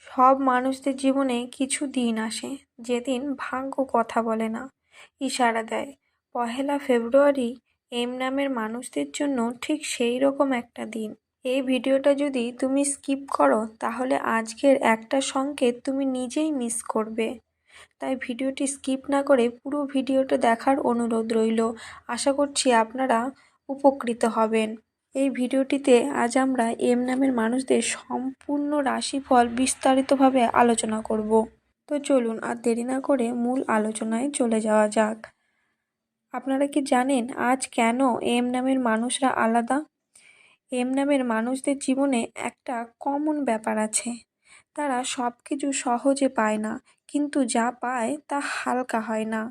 সব মানুষদের জীবনে কিছু দিন আসে যেদিন ভাগ্য কথা বলে না, ইশারা দেয়। পহেলা ফেব্রুয়ারি এম নামের মানুষদের জন্য ঠিক সেই রকম একটা দিন। এই ভিডিওটা যদি তুমি স্কিপ করো তাহলে আজকের একটা সংকেত তুমি নিজেই মিস করবে। তাই ভিডিওটি স্কিপ না করে পুরো ভিডিওটা দেখার অনুরোধ রইল। আশা করছি আপনারা উপকৃত হবেন। এই ভিডিওটিতে আজ আমরা এম নামের মানুষদের সম্পূর্ণ রাশিফল বিস্তারিতভাবে আলোচনা করব। তো চলুন আর দেরি না করে মূল আলোচনায় চলে যাওয়া যাক। আপনারা কি জানেন আজ কেন এম নামের মানুষরা আলাদা? এম নামের মানুষদের জীবনে একটা কমন ব্যাপার আছে। তারা সব কিছু সহজে পায় না, কিন্তু যা পায় তা হালকা হয় না।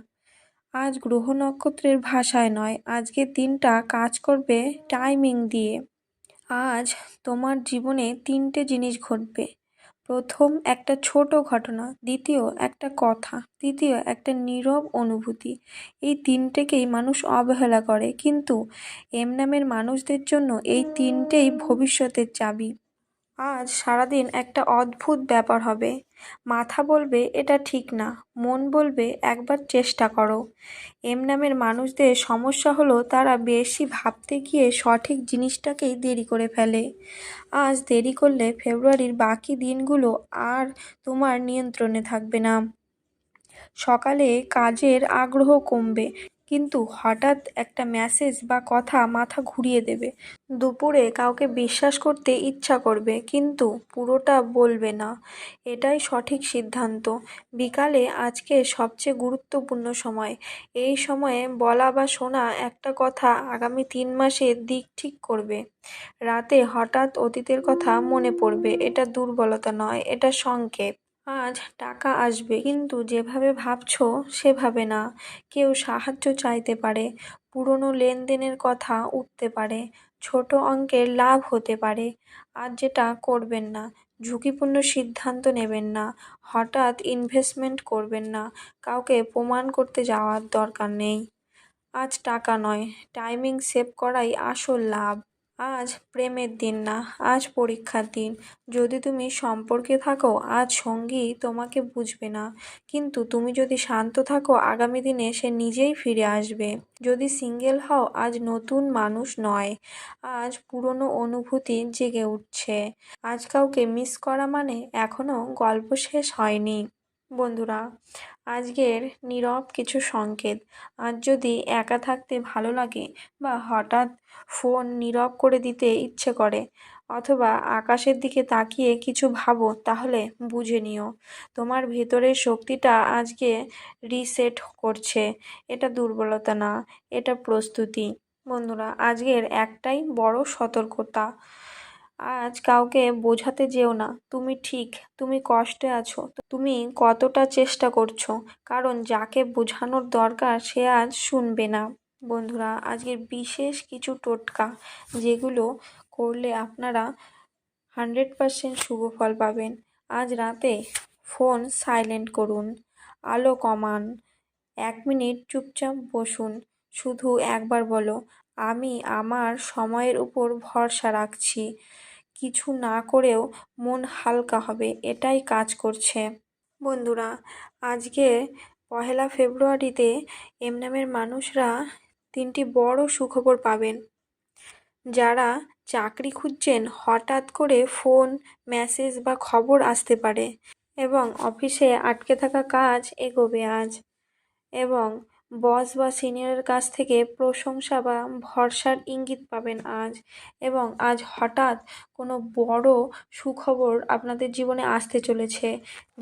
আজ গ্রহ নক্ষত্রের ভাষায় নয়, আজকের দিনটা কাজ করবে টাইমিং দিয়ে। আজ তোমার জীবনে তিনটে জিনিস ঘটবে। প্রথম একটা ছোট ঘটনা, দ্বিতীয় একটা কথা, তৃতীয় একটা নীরব অনুভূতি। এই তিনটেকেই মানুষ অবহেলা করে, কিন্তু এম নামের মানুষদের জন্য এই তিনটেই ভবিষ্যতের চাবি। আজ সারাদিন একটা অদ্ভুত ব্যাপার হবে। মাথা বলবে এটা ঠিক না, মন বলবে একবার চেষ্টা করো। এম নামের মানুষদের সমস্যা হলো তারা বেশি ভাবতে গিয়ে সঠিক জিনিসটাকেই দেরি করে ফেলে। আজ দেরি করলে ফেব্রুয়ারির বাকি দিনগুলো আর তোমার নিয়ন্ত্রণে থাকবে না। সকালে কাজের আগ্রহ কমবে, কিন্তু হঠাৎ একটা মেসেজ বা কথা মাথা ঘুরিয়ে দেবে। দুপুরে কাউকে বিশ্বাস করতে ইচ্ছা করবে, কিন্তু পুরোটা বলবে না। এটাই সঠিক সিদ্ধান্ত। বিকালে আজকে সবচেয়ে গুরুত্বপূর্ণ সময়। এই সময়ে বলা বা শোনা একটা কথা আগামী 3 মাসের দিক ঠিক করবে। রাতে হঠাৎ অতীতের কথা মনে পড়বে, এটা দুর্বলতা নয়, এটা সংকেত। আজ টাকা আসবে, কিন্তু যেভাবে ভাবছো সেভাবে না। কেউ সাহায্য চাইতে পারে, পুরনো লেনদেনের কথা উঠতে পারে, ছোট অঙ্কের লাভ হতে পারে। আজ যেটা করবেন না, ঝুঁকিপূর্ণ সিদ্ধান্ত নেবেন না, হঠাৎ ইনভেস্টমেন্ট করবেন না, কাউকে প্রমাণ করতে যাওয়ার দরকার নেই। আজ টাকা নয়, টাইমিং সেভ করাই আসল লাভ। আজ প্রেমের দিন না, আজ পরীক্ষার দিন। যদি তুমি সম্পর্কে থাকো, আজ সঙ্গী তোমাকে বুঝবে না, কিন্তু তুমি যদি শান্ত থাকো আগামী দিনে সে নিজেই ফিরে আসবে। যদি সিঙ্গেল হও, আজ নতুন মানুষ নয়, আজ পুরনো অনুভূতি জেগে উঠছে। আজ কাউকে মিস করা মানে এখনো গল্প শেষ হয়নি। বন্ধুরা, আজকের নীরব কিছু সংকেত। আজ যদি একা থাকতে ভালো লাগে, বা হঠাৎ ফোন নীরব করে দিতে ইচ্ছে করে, অথবা আকাশের দিকে তাকিয়ে কিছু ভাবো, তাহলে বুঝে নিও তোমার ভেতরের শক্তিটা আজকে রিসেট করছে। এটা দুর্বলতা না, এটা প্রস্তুতি। বন্ধুরা, আজকের একটাই বড় সতর্কতা। আজ কাউকে বোঝাতে যেও না তুমি ঠিক, তুমি কষ্টে আছো, তুমি কতটা চেষ্টা করছো, কারণ যাকে বোঝানোর দরকার সে আজ শুনবে না। বন্ধুরা, আজকের বিশেষ কিছু টোটকা যেগুলো করলে আপনারা 100% শুভ ফল পাবেন। আজ রাতে ফোন সাইলেন্ট করুন, আলো কমান, 1 মিনিট চুপচাপ বসুন। শুধু একবার বলো, আমি আমার সময়ের উপর ভরসা রাখছি। কিছু না করেও মন হালকা হবে, এটাই কাজ করছে। বন্ধুরা, আজকে পহেলা ফেব্রুয়ারিতে এম নামের মানুষরা 3টি বড় সুখবর পাবেন। যারা চাকরি খুঁজছেন, হঠাৎ করে ফোন, মেসেজ বা খবর আসতে পারে, এবং অফিসে আটকে থাকা কাজ এগোবে আজ। এবং বস বা সিনিয়রের কাছ থেকে প্রশংসা বা ভরসার ইঙ্গিত পাবেন আজ। এবং আজ হঠাৎ কোনো বড় সুখবর আপনাদের জীবনে আসতে চলেছে,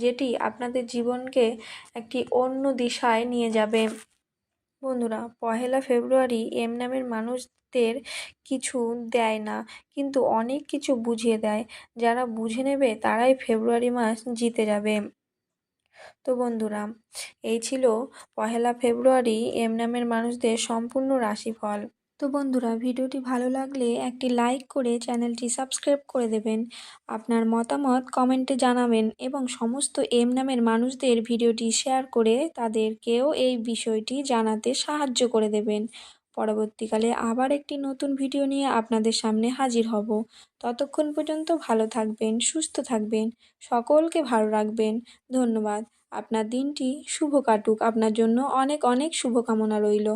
যেটি আপনাদের জীবনকে একটি অন্য দিশায় নিয়ে যাবে। বন্ধুরা, পহেলা ফেব্রুয়ারি এম নামের মানুষদের কিছু দেয় না, কিন্তু অনেক কিছু বুঝিয়ে দেয়। যারা বুঝে নেবে তারাই ফেব্রুয়ারি মাস জিতে যাবে। তো বন্ধুরা, এই ছিল পহেলা ফেব্রুয়ারি এম নামের মানুষদের সম্পূর্ণ রাশিফল। তো বন্ধুরা, ভিডিওটি ভালো লাগলে একটি লাইক করে চ্যানেলটি সাবস্ক্রাইব করে দেবেন। আপনার মতামত কমেন্টে জানাবেন, এবং সমস্ত এম নামের মানুষদের ভিডিওটি শেয়ার করে তাদেরকেও এই বিষয়টি জানাতে সাহায্য করে দেবেন। পরবর্তীকালে আবার একটি নতুন ভিডিও নিয়ে আপনাদের সামনে হাজির হব। ততক্ষণ পর্যন্ত ভালো থাকবেন, সুস্থ থাকবেন, সকলকে ভালো রাখবেন। ধন্যবাদ। আপনার দিনটি শুভ কাটুক। আপনার জন্য অনেক অনেক শুভকামনা রইল।